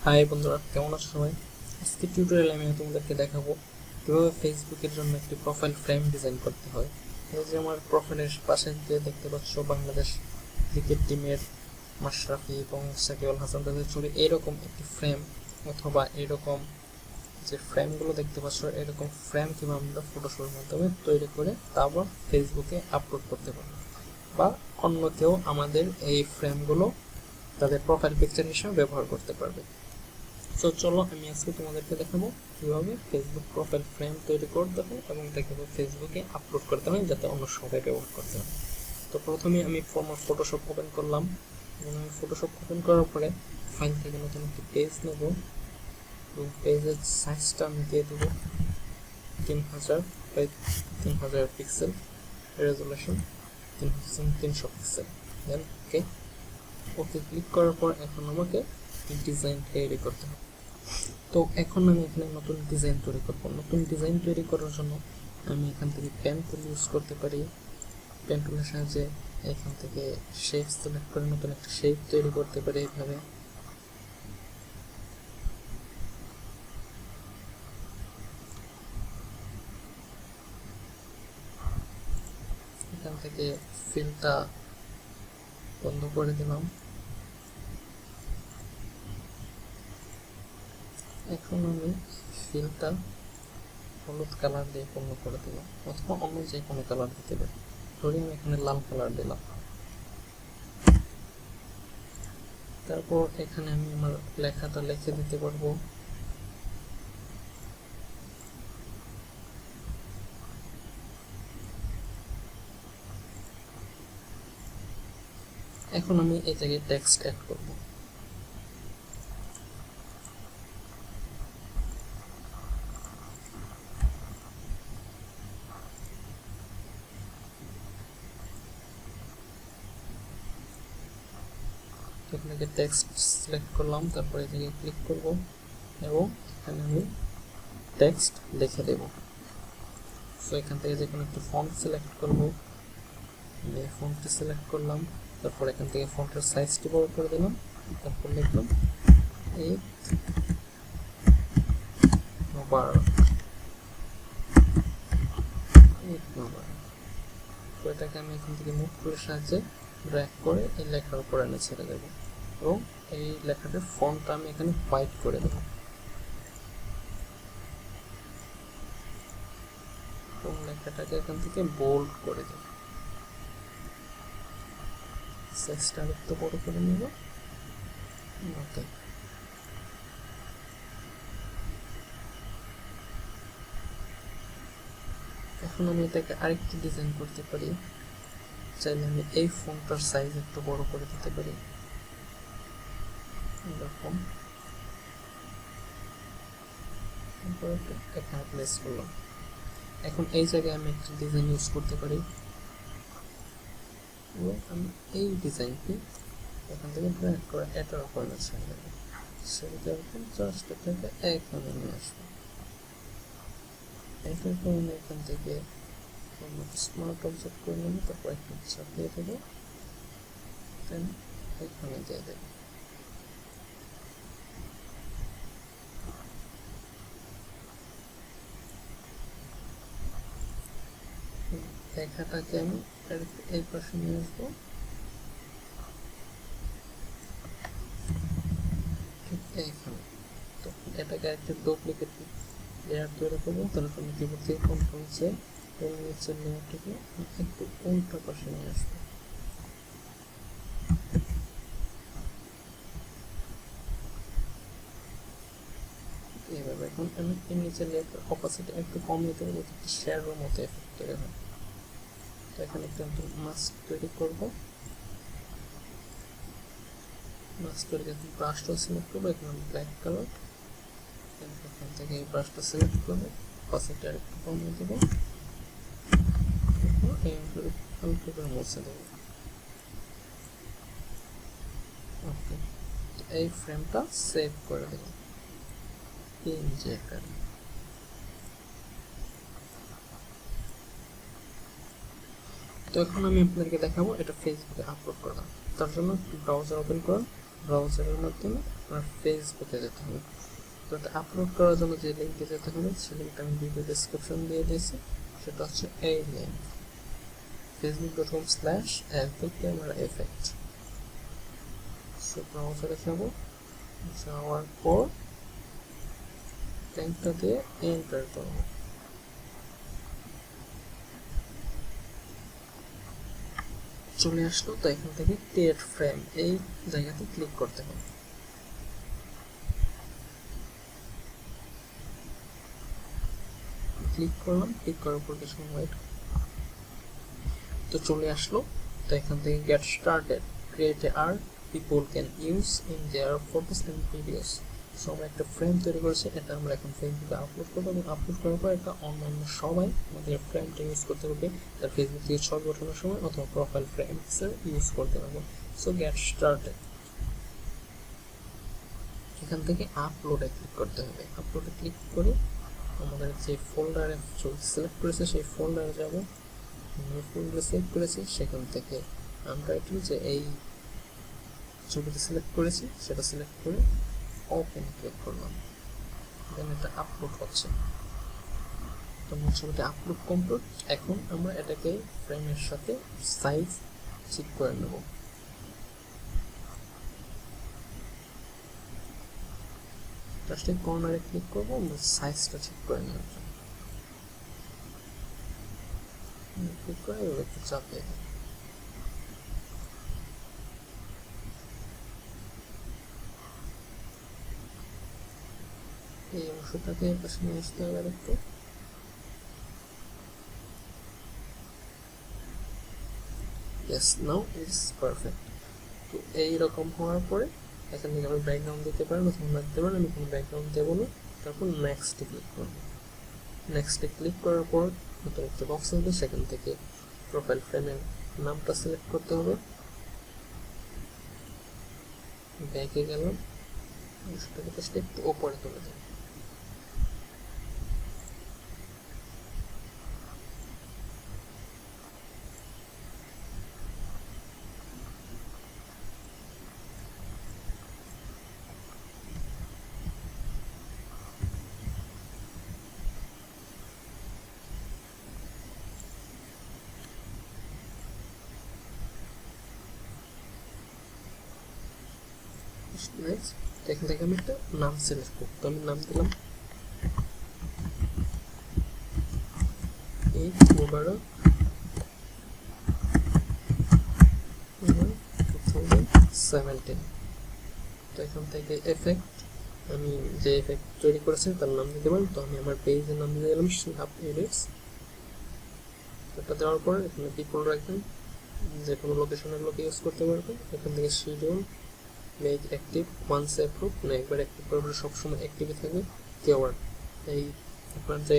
High বন্ধুরা, কেমন আছো সবাই? আজকে টিউটোরিয়ালে আমি তোমাদেরকে দেখাবো কিভাবে ফেসবুকের জন্য একটি প্রোফাইল ফ্রেম ডিজাইন করতে হয়। এই যে আমার প্রোফাইলের পাশে যে দেখতে পাচ্ছ বাংলাদেশ ক্রিকেট টিমের মাশরাফি এবং সাকিব আল হাসান তাদের ছবি, এরকম একটি ফ্রেম অথবা এরকম যে ফ্রেমগুলো দেখতে পাচ্ছ, এরকম ফ্রেম কিভাবে আমরা ফটোশপের মাধ্যমে তৈরি করে তারপর ফেসবুকে আপলোড করতে পারবো, বা অন্য কেউ আমাদের এই ফ্রেমগুলো তাদের প্রোফাইল পিকচার হিসেবে ব্যবহার করতে পারবে। তো চলো আমি আজকে তোমাদেরকে দেখাবো কিভাবে ফেসবুক প্রোফাইল ফ্রেম তৈরি করতে হয় এবং দেখাবো ফেসবুকে আপলোড করতে হয় যাতে অন্য সবাই ব্যবহার করতে হয়। তো প্রথমে আমি ফটোশপ ওপেন করলাম এবং আমি ফটোশপ ওপেন করার পরে ফাইল থেকে নতুন একটি পেজ নেব এবং পেজের সাইজটা আমি দিয়ে দেবো 3000 by 3000 pixel, resolution 3300 pixel. Then okay click করার পর এখন আমাকে ডিজাইন তৈরি করতে হবে। তো এখন আমি এখানে নতুন ডিজাইন তৈরি করব। নতুন ডিজাইন তৈরি করার জন্য আমি এখান থেকে পেন টুল ইউজ করতে পারি। পেন টুলের সাহায্যে এখান থেকে শেপ সিলেক্ট করে নতুন একটা শেপ তৈরি করতে পারি। এইভাবে এখান থেকে ফিলটা বন্ধ করে দিলাম। এখন আমি ফিলটা হলুদ কালার দিয়ে পূর্ণ করে দিলাম, অথবা অন্য যে কোনো কালার দিতে পারি। ধরি আমি এখানে লাল কালার দিলাম। তারপর এখানে আমি আমার লেখাটা লিখে দিতে পারবো। এখন আমি এই জায়গায় টেক্সট অ্যাড করব। এখান থেকে টেক্সট সিলেক্ট করলাম, তারপরে এদিকে ক্লিক করব এবং এখানে আমি টেক্সট লিখে দেব। সো এখান থেকে যে কোনো একটা ফন্ট সিলেক্ট করব, আমি এই ফন্টটি সিলেক্ট করলাম। তারপর এখান থেকে ফন্টের সাইজটি বড় করে দিলাম, তারপর লিখলাম 8 নম্বর। তো এটাকে আমি এখান থেকে মুভ টুলের সাহায্যে ড্র্যাগ করে এই লেখার উপর এনে ছেড়ে দেব এবং এই লেখাটার ফন্টটা আমি এখানে হোয়াইট করে দেব এবং লেখাটাকে এখান থেকে বোল্ড করে দেব। সাইজটা একটু বড় করে নেব। ওকে, এখন আমি এটাকে আরেকটু ডিজাইন করতে পারি। চাইলে আমি এই ফন্টটার সাইজ একটু বড় করে দিতে পারি, এরকম। এখানে প্লেস করলাম। এখন এই জায়গায় আমি একটা ডিজাইন ইউজ করতে পারি এবং আমি এই ডিজাইনটি এখান থেকে ড্র্যাগ করে এটার উপর ছেড়ে দেবো। ছেড়ে দেওয়ার পর জাস্ট এটাকে এখানে নিয়ে আসবো। এটার পর আমি এখান থেকে স্মার্ট অবজেক্ট করে নেব, তারপর একটা চাপিয়ে দেবো, দেন এখানে দিয়ে দেবো। লেখাটাকে আমি এই পাশে নিয়ে আসবো, ঠিক এইখানে। তো এটাকে একটা ডুপ্লিকেট লেয়ার তৈরি করবো। তাহলে আমি কিবোর্ড থেকে কন্ট্রোল সে এবং নিচের লেয়ারটাকে একটু উল্টো পাশে নিয়ে আসবো। এইভাবে এখন আমি এই নিচের লেয়ারটার অপাসিটি একটু কমিয়ে দেবো যাতে শ্যাডোর মতো এফেক্ট তৈরি হয়। তো এখানে একটা মাস্ক তৈরি করবো। মাস্ক তৈরি করতে ব্রাশটা সিলেক্ট করবো, এখানে ব্ল্যাক কালার। এখান থেকে এই ব্রাশটা সিলেক্ট করবো, অপাসিটি আর একটু কমিয়ে দেবো, হালকা করে মুছে দেবো। ওকে, এই ফ্রেমটা সেভ করে দেবো পিএনজি আকারে। তো এখন আমি আপনাদেরকে দেখাবো এটা ফেসবুকে আপলোড করলাম। তার জন্য ব্রাউজার ওপেন করুন ব্রাউজারের মাধ্যমে আপনার ফেসবুকে যেতে হবে। তো এটা আপলোড করার জন্য যে লিঙ্কে যেতে হবে সেই লিঙ্কটা আমি ভিডিও ডেসক্রিপশন দিয়ে দিয়েছি, সেটা হচ্ছে এই লিঙ্ক facebook.com/fbcameraeffect। সো ব্রাউজারে যাওয়ার পর লিঙ্কটা দিয়ে এন্টার করব। চলে আসলো। তো এখান থেকে ক্রিয়েট ফ্রেম এই জায়গাতে ক্লিক করতে হবে। ক্লিক করলাম, ক্লিক করার পর কিছু ওয়েট, তো চলে আসলো। তো এখান থেকে get started create a art people can use in their photos and videos. So আমরা একটা ফ্রেম তৈরি করেছি, এটা আমরা এখন ফেসবুকে আপলোড করবো এবং আপলোড করার পর এটা অন্যান্য সবাই আমাদের ফ্রেমটা ইউজ করতে পারবে তার ফেসবুক থেকে ছবি ওঠানোর সময় অথবা প্রোফাইল ফ্রেমসে ইউজ করতে পারবে। সো গেট স্টার্টেড, এখান থেকে আপলোডে ক্লিক করতে হবে। আপলোডে ক্লিক করে আমাদের যে ফোল্ডারে ছবি সিলেক্ট করেছে সেই ফোল্ডারে যাব। ফোল্ডারে সিলেক্ট করেছি, সেখান থেকে আনটাইটেল যে এই ছবিটা সিলেক্ট করেছি সেটা সিলেক্ট করে ওপেন ক্লিক করলাম। দেন এটা আপলোড হচ্ছে। তো আমার ছবিটা আপলোড কমপ্লিট। এখন আমরা এটাকে ফ্রেমের সাথে সাইজ ঠিক করে নেব। জাস্ট এই কর্নারে ক্লিক করবো আমরা সাইজটা ঠিক করে নেওয়ার জন্য। ক্লিক করে একটু চাপে এই অংশটাকে পাশে নিয়ে আসতে হবে একটু। Yes, now it's perfect. তো এইরকম হওয়ার পরে এখান থেকে আমি ব্যাকগ্রাউন্ড দিতে পারেন অথবা না দিতে পারেন, আমি কোনো ব্যাকগ্রাউন্ড দেবো না। তারপর নেক্সটে ক্লিক করবো। নেক্সটে ক্লিক করার পর নতুন একটা বক্স আসবে, সেখান থেকে প্রোফাইল ফ্রেমের নামটা সিলেক্ট করতে হবে। ব্যাকে গেলাম, সেটাকে জাস্ট একটু ওপরে তুলে দেব। এখান থেকে আমি একটা নাম সিলেক্ট করব। তো আমি নাম দিলাম ঈদ মোবারক 2017। তো এখান থেকে এফেক্ট, আমি যে এফেক্ট তৈরি করেছি তার নাম দিতে পারেন। তো আমি আমার পেজের নাম দিয়ে দিলাম শিহাব এডিটস। এটা দেওয়ার পর এখানে পিপল রাখবেন, যে কোনো লোকেশনের লোকে ইউজ করতে পারবেন। এখান থেকে schedule make active once approve, মানে একবার অ্যাক্টিভ করার পরে সবসময় অ্যাক্টিভে থাকবে। কিওয়ার্ড, এই আপনার যে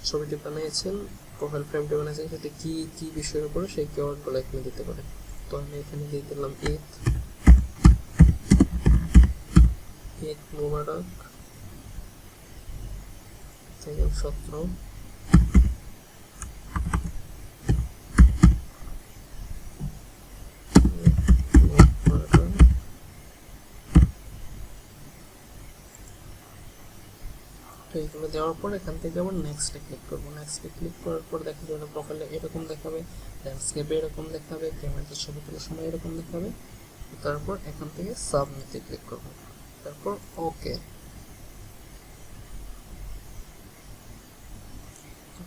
ছবিটি বানিয়েছেন প্রোফাইল ফ্রেমটি বানিয়েছেন সেটা কি কি বিষয়ের উপরে সেই কিওয়ার্ডগুলো এখানে দিতে পারেন। তো আমি এখানে দিয়ে দিলাম ঈদ মোবারক 2017। তো এইগুলো দেওয়ার পর এখান থেকে আবার নেক্সটে ক্লিক করবো। নেক্সটে ক্লিক করার পর দেখা যাবে প্রোফাইলে এরকম দেখাবে, ল্যান্ডস্কেপে এরকম দেখাবে, ক্যামেরাতে ছবি তোলার সময় এরকম দেখাবে। তারপর এখান থেকে সাবমিটে ক্লিক করবো, তারপর ওকে।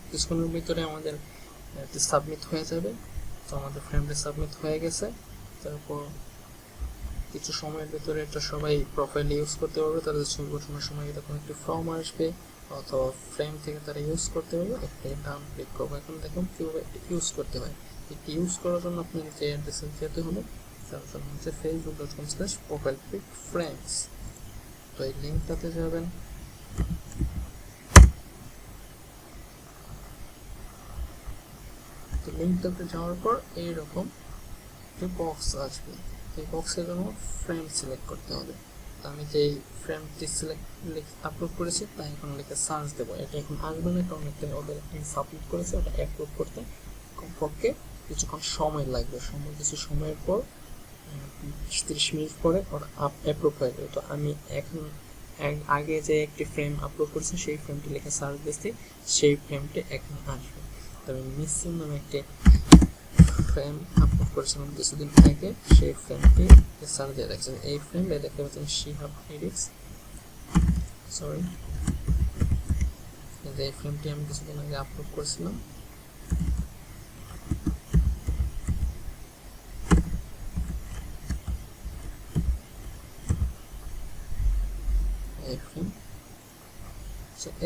কিছুক্ষণের ভিতরে আমাদের সাবমিট হয়ে যাবে। তো আমাদের ফ্রেমটা সাবমিট হয়ে গেছে। তারপর কিছু সময়ের ভিতরে এটা সবাই প্রোফাইল ইউজ করতে পারবে। তাদের ছবি ওঠানোর সময় এরকম একটি ফর্ম আসবে অথবা ফ্রেম থেকে তারা ইউজ করতে পারবে। একটা ডান ক্লিক করবো। এখন দেখুন কীভাবে এটা ইউজ করতে হয়। এটি ইউজ করার জন্য আপনাকে যে অ্যাড্রেসে যেতে হবে তার জন্য হচ্ছে facebook.com/profileframe। তো এই লিঙ্কটাতে যাবেন। তো লিঙ্কটাতে যাওয়ার পর এইরকম একটি বক্স আসবে। এই বক্সের জন্য ফ্রেম সিলেক্ট করতে হবে। তো আমি যে ফ্রেমটি আপলোড করেছি তাই এখন লিখে সার্চ দেবো। এটা এখন আসবে না, কারণ একটা ওদের সাবমিট করেছে, ওটা আপলোড করতে কমপক্ষে কিছুক্ষণ সময় লাগবে। কিছু সময়ের পর 30 মিনিট পরে ওর অ্যাপ্রুভ হয়ে যাবে। তো আমি এখন আগে যে একটি ফ্রেম আপলোড করেছি সেই ফ্রেমটি লিখে সার্চ দিচ্ছি, সেই ফ্রেমটি এখন আসবে। তো আমি মিসিং নামে একটি ফ্রেম আপলোড করেছিলাম কিছুদিন আগে, সেই ফ্রেমটি সার্চ দিয়ে দেখছি। এই ফ্রেমটা দেখতে পাচ্ছেন শিহাব এডিটস, সরি, এই ফ্রেমটি আমি কিছুদিন আগে আপলোড করেছিলাম।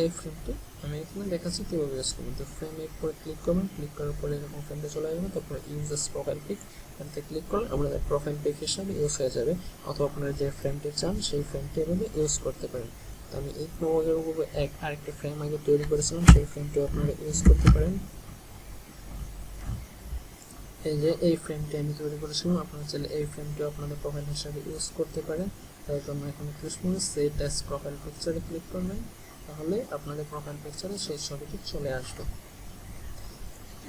এই ফ্রেমটি আমি এখানে দেখাচ্ছি কীভাবে ইউজ করবেন। তো ফ্রেমের উপরে ক্লিক করবেন, ক্লিক করার পরে এরকম ফ্রেমটা চলে আসবে। তারপরে ইউজার্স প্রোফাইল পিক এখানে ক্লিক করলে আপনাদের প্রোফাইল পিক হিসাবে ইউজ হয়ে যাবে, অথবা আপনারা যে ফ্রেমটি চান সেই ফ্রেমটি এভাবে ইউজ করতে পারেন। তো আমি এই প্রোফাইলের উপরে আরেকটা ফ্রেম আগে তৈরি করেছিলাম, সেই ফ্রেমটিও আপনারা ইউজ করতে পারেন। এই যে এই ফ্রেমটি আমি তৈরি করেছিলাম, আপনারা চাইলে এই ফ্রেমটিও আপনাদের প্রোফাইল হিসাবে ইউজ করতে পারেন। তার জন্য এখানে ক্লিক করে সেট অ্যাজ প্রোফাইল পিকচারে ক্লিক করবেন, তাহলে আপনাদের প্রোফাইল পিকচারে সেই ছবিটি চলে আসবে।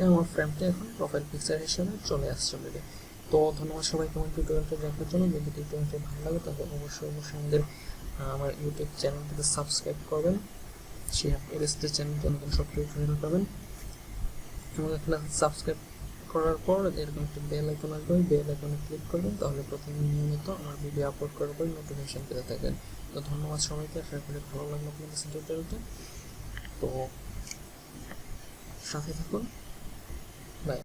আমার ফ্রেমটি এখন প্রোফাইল পিকচার হিসেবে চলে আসছে অলরেডি। তো ধন্যবাদ সবাইকে আমার টিউটোরিয়ালটা দেখার জন্য। যদি টিউটোরিয়ালটি ভালো লাগে তাহলে অবশ্যই আমার ইউটিউব চ্যানেলটিতে সাবস্ক্রাইব করবেন, শিহাব এডিটসের চ্যানেলটি নতুন সব টিউটোরিয়াল পাবেন। এবং এখানে সাবস্ক্রাইব করার পর এরকম একটা বেল আইকন আসবে, ওই বেল আইকনে ক্লিক করবেন, তাহলে প্রতিদিন নিয়মিত আমার ভিডিও আপলোড করার পর নোটিফিকেশন পেতে থাকবেন। তো ধন্যবাদ সবাইকে, আশা করি ভালো লাগলো আপনাদের টিউটোরিয়ালটা। তো সাথে থাকুন, বাই।